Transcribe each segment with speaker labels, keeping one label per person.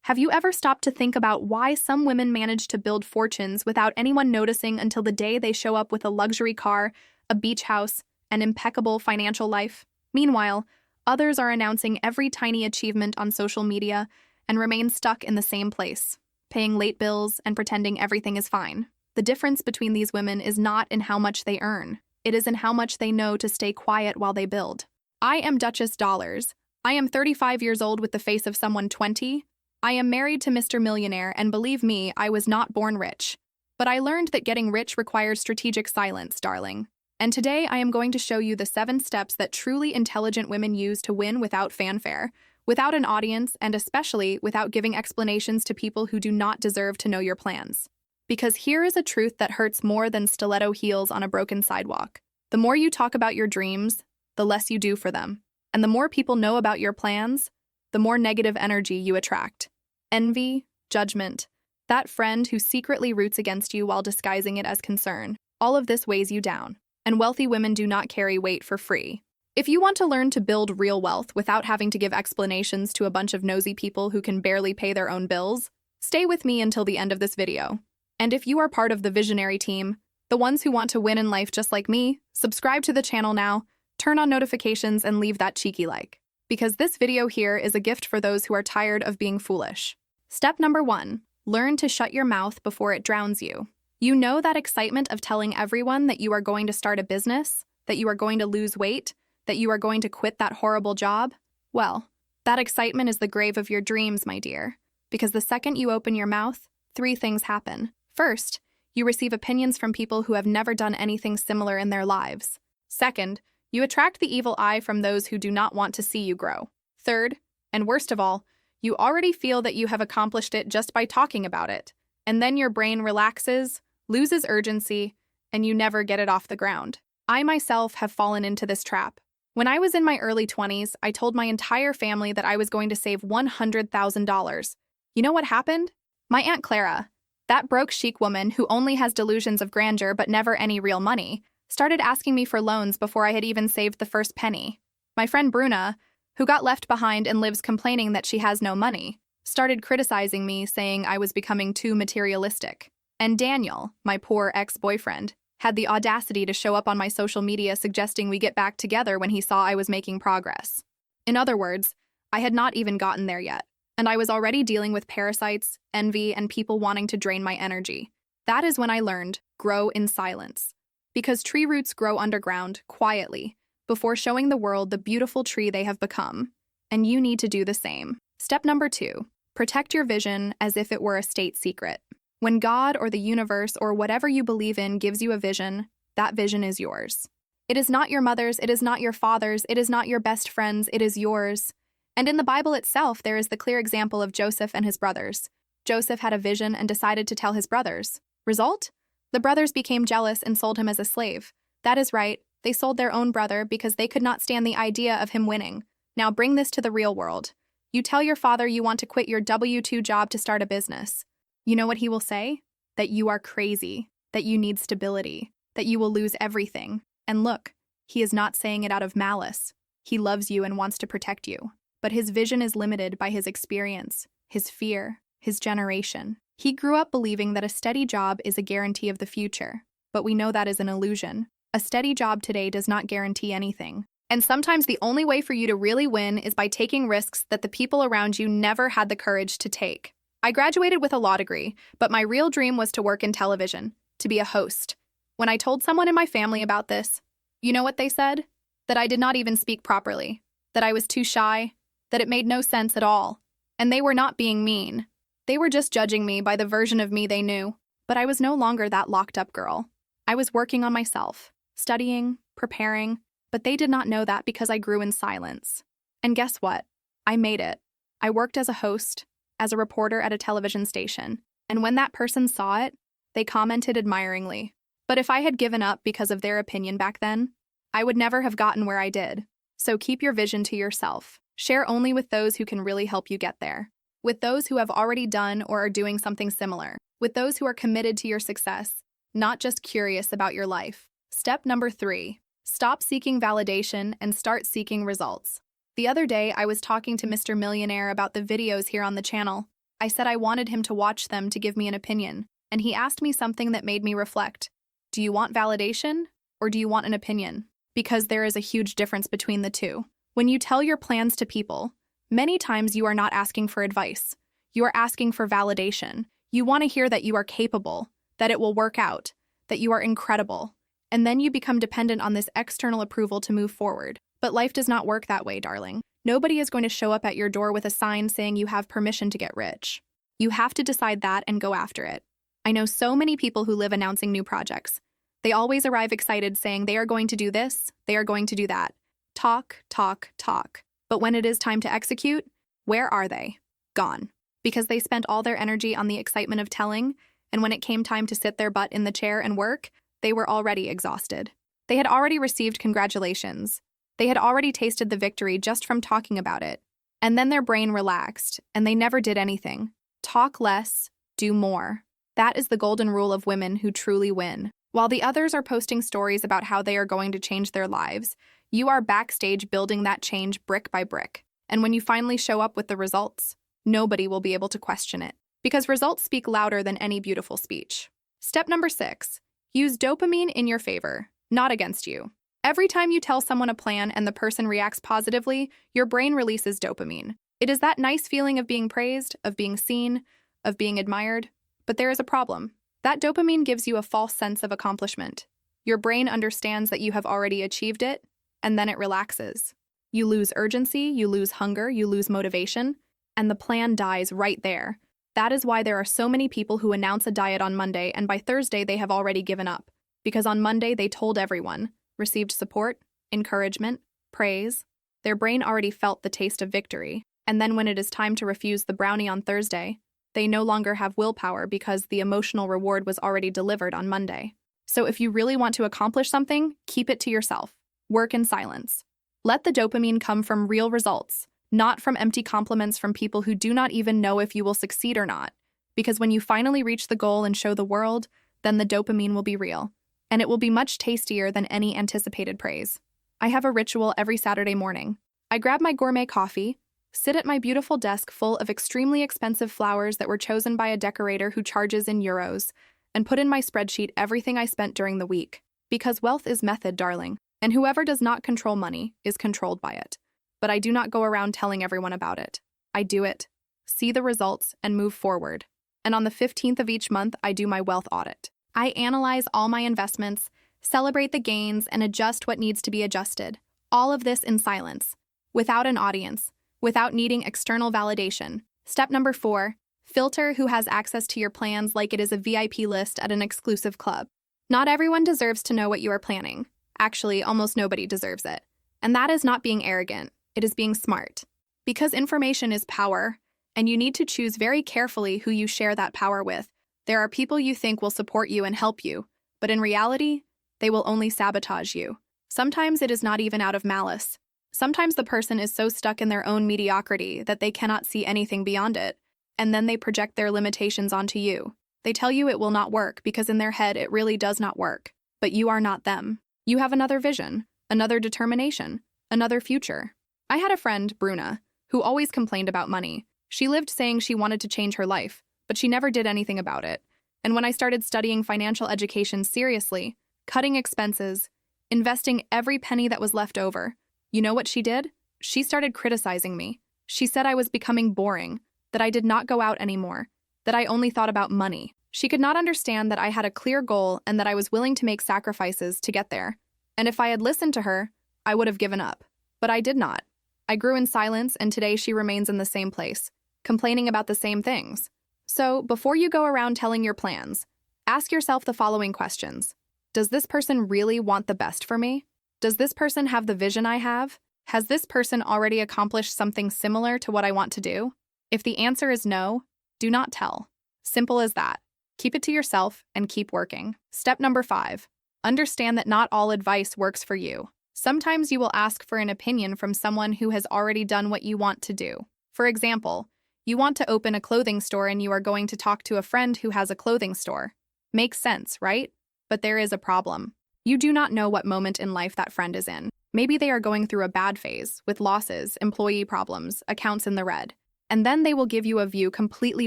Speaker 1: Have you ever stopped to think about why some women manage to build fortunes without anyone noticing until the day they show up with a luxury car, a beach house, an impeccable financial life? Meanwhile, others are announcing every tiny achievement on social media and remain stuck in the same place, paying late bills and pretending everything is fine. The difference between these women is not in how much they earn. It is in how much they know to stay quiet while they build. I am Duchess Dollars. I am 35 years old with the face of someone 20. I am married to Mr. Millionaire, and believe me, I was not born rich. But I learned that getting rich requires strategic silence, darling. And today I am going to show you the 7 steps that truly intelligent women use to win without fanfare, without an audience, and especially without giving explanations to people who do not deserve to know your plans. Because here is a truth that hurts more than stiletto heels on a broken sidewalk. The more you talk about your dreams, the less you do for them. And the more people know about your plans, the more negative energy you attract. Envy, judgment, that friend who secretly roots against you while disguising it as concern. All of this weighs you down. And wealthy women do not carry weight for free. If you want to learn to build real wealth without having to give explanations to a bunch of nosy people who can barely pay their own bills, stay with me until the end of this video. And if you are part of the visionary team, the ones who want to win in life just like me, subscribe to the channel now, turn on notifications, and leave that cheeky like. Because this video here is a gift for those who are tired of being foolish. Step number 1, learn to shut your mouth before it drowns you. You know that excitement of telling everyone that you are going to start a business, that you are going to lose weight, that you are going to quit that horrible job? Well, that excitement is the grave of your dreams, my dear. Because the second you open your mouth, 3 things happen. First, you receive opinions from people who have never done anything similar in their lives. Second, you attract the evil eye from those who do not want to see you grow. Third, and worst of all, you already feel that you have accomplished it just by talking about it. And then your brain relaxes, loses urgency, and you never get it off the ground. I myself have fallen into this trap. When I was in my early 20s, I told my entire family that I was going to save $100,000. You know what happened? My Aunt Clara, that broke chic woman who only has delusions of grandeur but never any real money, started asking me for loans before I had even saved the first penny. My friend Bruna, who got left behind and lives complaining that she has no money, started criticizing me, saying I was becoming too materialistic. And Daniel, my poor ex-boyfriend, had the audacity to show up on my social media suggesting we get back together when he saw I was making progress. In other words, I had not even gotten there yet, and I was already dealing with parasites, envy, and people wanting to drain my energy. That is when I learned, grow in silence. Because tree roots grow underground, quietly, before showing the world the beautiful tree they have become. And you need to do the same. Step number 2, protect your vision as if it were a state secret. When God or the universe or whatever you believe in gives you a vision, that vision is yours. It is not your mother's, it is not your father's, it is not your best friend's, it is yours. And in the Bible itself, there is the clear example of Joseph and his brothers. Joseph had a vision and decided to tell his brothers. Result? The brothers became jealous and sold him as a slave. That is right, they sold their own brother because they could not stand the idea of him winning. Now bring this to the real world. You tell your father you want to quit your W-2 job to start a business. You know what he will say? That you are crazy, that you need stability, that you will lose everything. And look, he is not saying it out of malice. He loves you and wants to protect you. But his vision is limited by his experience, his fear, his generation. He grew up believing that a steady job is a guarantee of the future. But we know that is an illusion. A steady job today does not guarantee anything. And sometimes the only way for you to really win is by taking risks that the people around you never had the courage to take. I graduated with a law degree, but my real dream was to work in television, to be a host. When I told someone in my family about this, you know what they said? That I did not even speak properly, that I was too shy, that it made no sense at all. And they were not being mean. They were just judging me by the version of me they knew. But I was no longer that locked-up girl. I was working on myself, studying, preparing, but they did not know that because I grew in silence. And guess what? I made it. I worked as a host, as a reporter at a television station, and when that person saw it, they commented admiringly. But if I had given up because of their opinion back then, I would never have gotten where I did. So keep your vision to yourself. Share only with those who can really help you get there. With those who have already done or are doing something similar. With those who are committed to your success, not just curious about your life. Step number 3, stop seeking validation and start seeking results. The other day, I was talking to Mr. Millionaire about the videos here on the channel. I said I wanted him to watch them to give me an opinion, and he asked me something that made me reflect. Do you want validation, or do you want an opinion? Because there is a huge difference between the two. When you tell your plans to people, many times you are not asking for advice. You are asking for validation. You want to hear that you are capable, that it will work out, that you are incredible. And then you become dependent on this external approval to move forward. But life does not work that way, darling. Nobody is going to show up at your door with a sign saying you have permission to get rich. You have to decide that and go after it. I know so many people who live announcing new projects. They always arrive excited saying they are going to do this, they are going to do that. Talk, talk, talk. But when it is time to execute, where are they? Gone. Because they spent all their energy on the excitement of telling, and when it came time to sit their butt in the chair and work, they were already exhausted. They had already received congratulations. They had already tasted the victory just from talking about it. And then their brain relaxed, and they never did anything. Talk less, do more. That is the golden rule of women who truly win. While the others are posting stories about how they are going to change their lives, you are backstage building that change brick by brick. And when you finally show up with the results, nobody will be able to question it. Because results speak louder than any beautiful speech. Step number 6. Use dopamine in your favor, not against you. Every time you tell someone a plan and the person reacts positively, your brain releases dopamine. It is that nice feeling of being praised, of being seen, of being admired. But there is a problem. That dopamine gives you a false sense of accomplishment. Your brain understands that you have already achieved it, and then it relaxes. You lose urgency, you lose hunger, you lose motivation, and the plan dies right there. That is why there are so many people who announce a diet on Monday, and by Thursday they have already given up. Because on Monday they told everyone, received support, encouragement, praise. Their brain already felt the taste of victory, and then when it is time to refuse the brownie on Thursday, they no longer have willpower because the emotional reward was already delivered on Monday. So if you really want to accomplish something, keep it to yourself. Work in silence. Let the dopamine come from real results, not from empty compliments from people who do not even know if you will succeed or not. Because when you finally reach the goal and show the world, then the dopamine will be real. And it will be much tastier than any anticipated praise. I have a ritual every Saturday morning. I grab my gourmet coffee, sit at my beautiful desk full of extremely expensive flowers that were chosen by a decorator who charges in euros, and put in my spreadsheet everything I spent during the week. Because wealth is method, darling, and whoever does not control money is controlled by it. But I do not go around telling everyone about it. I do it, see the results, and move forward. And on the 15th of each month, I do my wealth audit. I analyze all my investments, celebrate the gains, and adjust what needs to be adjusted. All of this in silence, without an audience, without needing external validation. Step number 4, filter who has access to your plans like it is a VIP list at an exclusive club. Not everyone deserves to know what you are planning. Actually, almost nobody deserves it. And that is not being arrogant, it is being smart. Because information is power, and you need to choose very carefully who you share that power with. There are people you think will support you and help you, but in reality, they will only sabotage you. Sometimes it is not even out of malice. Sometimes the person is so stuck in their own mediocrity that they cannot see anything beyond it, and then they project their limitations onto you. They tell you it will not work because in their head it really does not work, but you are not them. You have another vision, another determination, another future. I had a friend, Bruna, who always complained about money. She lived saying she wanted to change her life, but she never did anything about it. And when I started studying financial education seriously, cutting expenses, investing every penny that was left over, you know what she did? She started criticizing me. She said I was becoming boring, that I did not go out anymore, that I only thought about money. She could not understand that I had a clear goal and that I was willing to make sacrifices to get there. And if I had listened to her, I would have given up. But I did not. I grew in silence, and today she remains in the same place, complaining about the same things. So, before you go around telling your plans, ask yourself the following questions. Does this person really want the best for me? Does this person have the vision I have? Has this person already accomplished something similar to what I want to do? If the answer is no, do not tell. Simple as that. Keep it to yourself and keep working. Step number 5. Understand that not all advice works for you. Sometimes you will ask for an opinion from someone who has already done what you want to do. For example, you want to open a clothing store and you are going to talk to a friend who has a clothing store. Makes sense, right? But there is a problem. You do not know what moment in life that friend is in. Maybe they are going through a bad phase, with losses, employee problems, accounts in the red. And then they will give you a view completely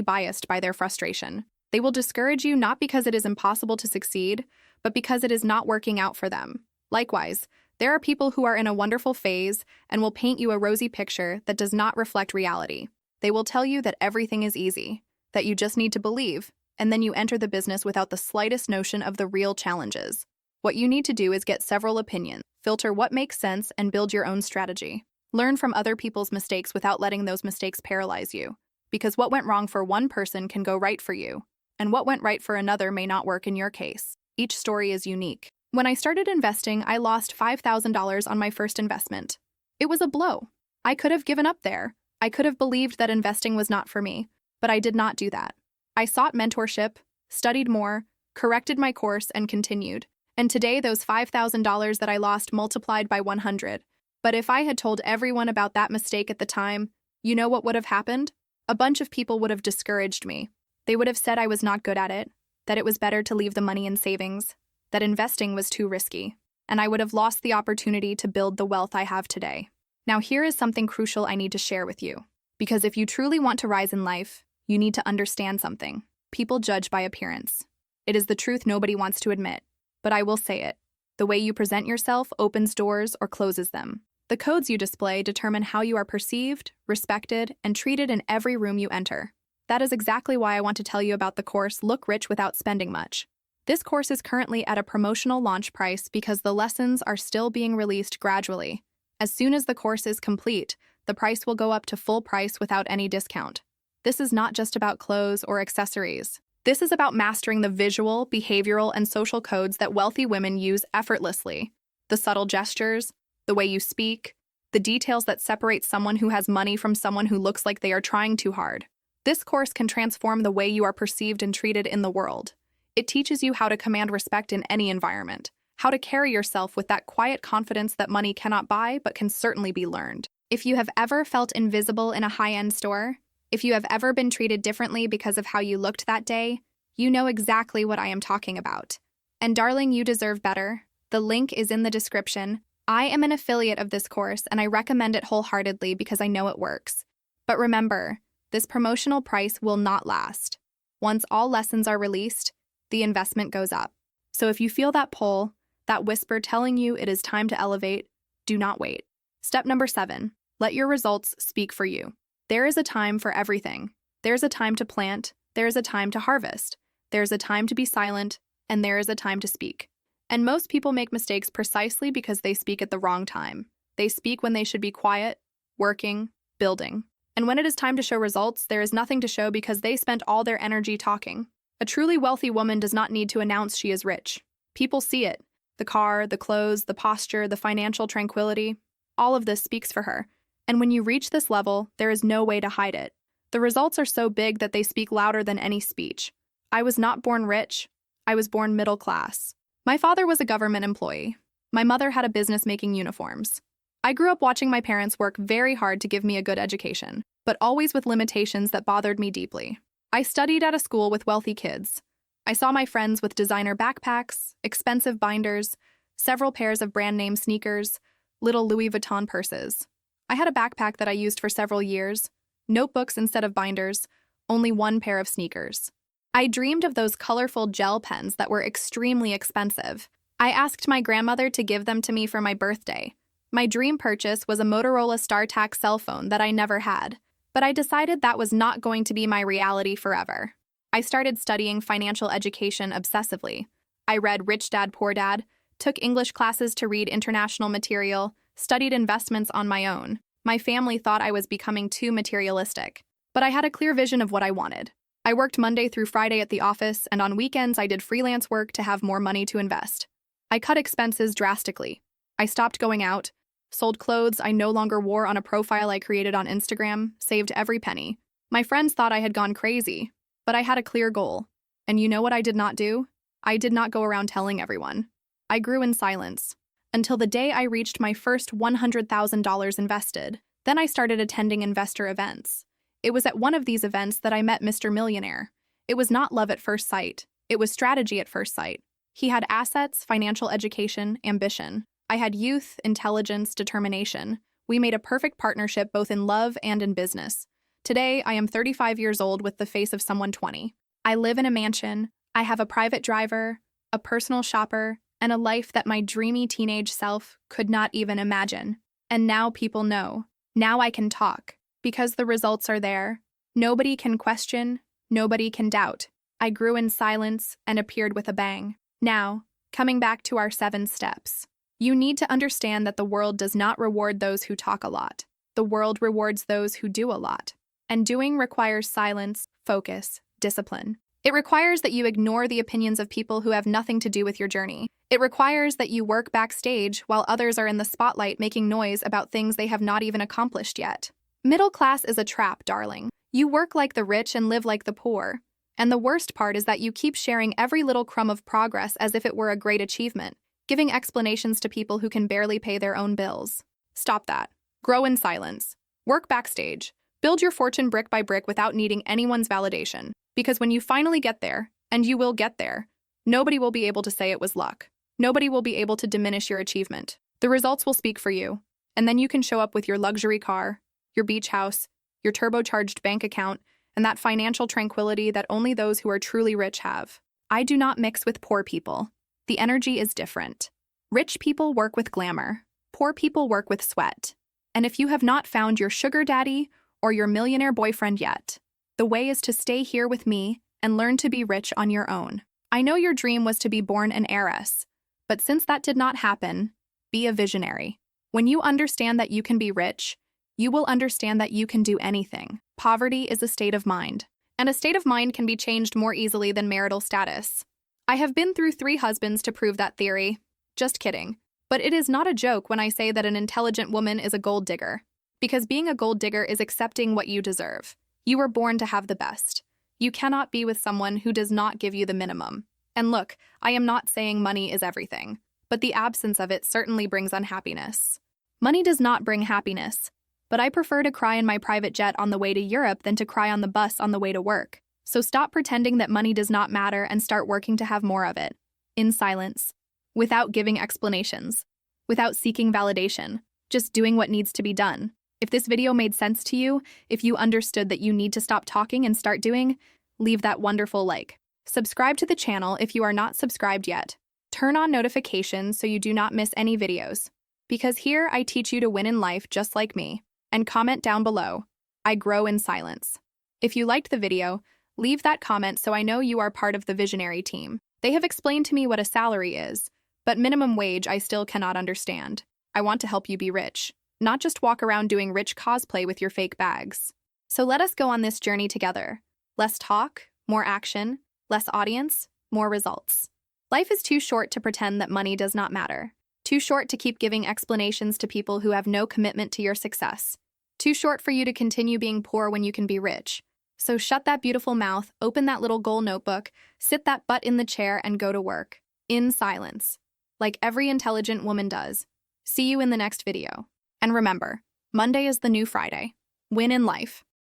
Speaker 1: biased by their frustration. They will discourage you not because it is impossible to succeed, but because it is not working out for them. Likewise, there are people who are in a wonderful phase and will paint you a rosy picture that does not reflect reality. They will tell you that everything is easy, that you just need to believe, and then you enter the business without the slightest notion of the real challenges. What you need to do is get several opinions, filter what makes sense, and build your own strategy. Learn from other people's mistakes without letting those mistakes paralyze you, because what went wrong for one person can go right for you, and what went right for another may not work in your case. Each story is unique. When I started investing, I lost $5,000 on my first investment. It was a blow. I could have given up there. I could have believed that investing was not for me, but I did not do that. I sought mentorship, studied more, corrected my course, and continued. And today, those $5,000 that I lost multiplied by 100. But if I had told everyone about that mistake at the time, you know what would have happened? A bunch of people would have discouraged me. They would have said I was not good at it, that it was better to leave the money in savings, that investing was too risky, and I would have lost the opportunity to build the wealth I have today. Now here is something crucial I need to share with you. Because if you truly want to rise in life, you need to understand something. People judge by appearance. It is the truth nobody wants to admit, but I will say it. The way you present yourself opens doors or closes them. The codes you display determine how you are perceived, respected, and treated in every room you enter. That is exactly why I want to tell you about the course Look Rich Without Spending Much. This course is currently at a promotional launch price because the lessons are still being released gradually. As soon as the course is complete, the price will go up to full price without any discount. This is not just about clothes or accessories. This is about mastering the visual, behavioral, and social codes that wealthy women use effortlessly. The subtle gestures, the way you speak, the details that separate someone who has money from someone who looks like they are trying too hard. This course can transform the way you are perceived and treated in the world. It teaches you how to command respect in any environment, how to carry yourself with that quiet confidence that money cannot buy but can certainly be learned. If you have ever felt invisible in a high-end store, if you have ever been treated differently because of how you looked that day, you know exactly what I am talking about. And darling, you deserve better. The link is in the description. I am an affiliate of this course and I recommend it wholeheartedly because I know it works. But remember, this promotional price will not last. Once all lessons are released, the investment goes up. So if you feel that pull, that whisper telling you it is time to elevate, do not wait. Step number 7, let your results speak for you. There is a time for everything. There's a time to plant, there is a time to harvest, there's a time to be silent, and there is a time to speak. And most people make mistakes precisely because they speak at the wrong time. They speak when they should be quiet, working, building. And when it is time to show results, there is nothing to show because they spent all their energy talking. A truly wealthy woman does not need to announce she is rich. People see it. The car, the clothes, the posture, the financial tranquility. All of this speaks for her. And when you reach this level, there is no way to hide it. The results are so big that they speak louder than any speech. I was not born rich. I was born middle class. My father was a government employee. My mother had a business making uniforms. I grew up watching my parents work very hard to give me a good education, but always with limitations that bothered me deeply. I studied at a school with wealthy kids. I saw my friends with designer backpacks, expensive binders, several pairs of brand name sneakers, little Louis Vuitton purses. I had a backpack that I used for several years, notebooks instead of binders, only one pair of sneakers. I dreamed of those colorful gel pens that were extremely expensive. I asked my grandmother to give them to me for my birthday. My dream purchase was a Motorola StarTAC cell phone that I never had, but I decided that was not going to be my reality forever. I started studying financial education obsessively. I read Rich Dad, Poor Dad, took English classes to read international material, studied investments on my own. My family thought I was becoming too materialistic, but I had a clear vision of what I wanted. I worked Monday through Friday at the office, and on weekends I did freelance work to have more money to invest. I cut expenses drastically. I stopped going out, sold clothes I no longer wore on a profile I created on Instagram, saved every penny. My friends thought I had gone crazy, but I had a clear goal. And you know what I did not do? I did not go around telling everyone. I grew in silence, until the day I reached my first $100,000 invested. Then I started attending investor events. It was at one of these events that I met Mr. Millionaire. It was not love at first sight. It was strategy at first sight. He had assets, financial education, ambition. I had youth, intelligence, determination. We made a perfect partnership both in love and in business. Today, I am 35 years old with the face of someone 20. I live in a mansion, I have a private driver, a personal shopper, and a life that my dreamy teenage self could not even imagine. And now people know. Now I can talk. Because the results are there. Nobody can question, nobody can doubt. I grew in silence and appeared with a bang. Now, coming back to our 7 steps. You need to understand that the world does not reward those who talk a lot. The world rewards those who do a lot. And doing requires silence, focus, discipline. It requires that you ignore the opinions of people who have nothing to do with your journey. It requires that you work backstage while others are in the spotlight making noise about things they have not even accomplished yet. Middle class is a trap, darling. You work like the rich and live like the poor. And the worst part is that you keep sharing every little crumb of progress as if it were a great achievement, giving explanations to people who can barely pay their own bills. Stop that. Grow in silence. Work backstage. Build your fortune brick by brick without needing anyone's validation. Because when you finally get there, and you will get there, nobody will be able to say it was luck. Nobody will be able to diminish your achievement. The results will speak for you. And then you can show up with your luxury car, your beach house, your turbocharged bank account, and that financial tranquility that only those who are truly rich have. I do not mix with poor people. The energy is different. Rich people work with glamour. Poor people work with sweat. And if you have not found your sugar daddy or your millionaire boyfriend yet, the way is to stay here with me and learn to be rich on your own. I know your dream was to be born an heiress, but since that did not happen, be a visionary. When you understand that you can be rich, you will understand that you can do anything. Poverty is a state of mind, and a state of mind can be changed more easily than marital status. I have been through 3 husbands to prove that theory. Just kidding. But it is not a joke when I say that an intelligent woman is a gold digger. Because being a gold digger is accepting what you deserve. You were born to have the best. You cannot be with someone who does not give you the minimum. And look, I am not saying money is everything, but the absence of it certainly brings unhappiness. Money does not bring happiness, but I prefer to cry in my private jet on the way to Europe than to cry on the bus on the way to work. So stop pretending that money does not matter and start working to have more of it. In silence. Without giving explanations. Without seeking validation. Just doing what needs to be done. If this video made sense to you, if you understood that you need to stop talking and start doing, leave that wonderful like. Subscribe to the channel if you are not subscribed yet. Turn on notifications so you do not miss any videos. Because here I teach you to win in life just like me. And comment down below. I grow in silence. If you liked the video, leave that comment so I know you are part of the visionary team. They have explained to me what a salary is, but minimum wage I still cannot understand. I want to help you be rich. Not just walk around doing rich cosplay with your fake bags. So let us go on this journey together. Less talk, more action, less audience, more results. Life is too short to pretend that money does not matter. Too short to keep giving explanations to people who have no commitment to your success. Too short for you to continue being poor when you can be rich. So shut that beautiful mouth, open that little goal notebook, sit that butt in the chair and go to work. In silence. Like every intelligent woman does. See you in the next video. And remember, Monday is the new Friday. Win in life.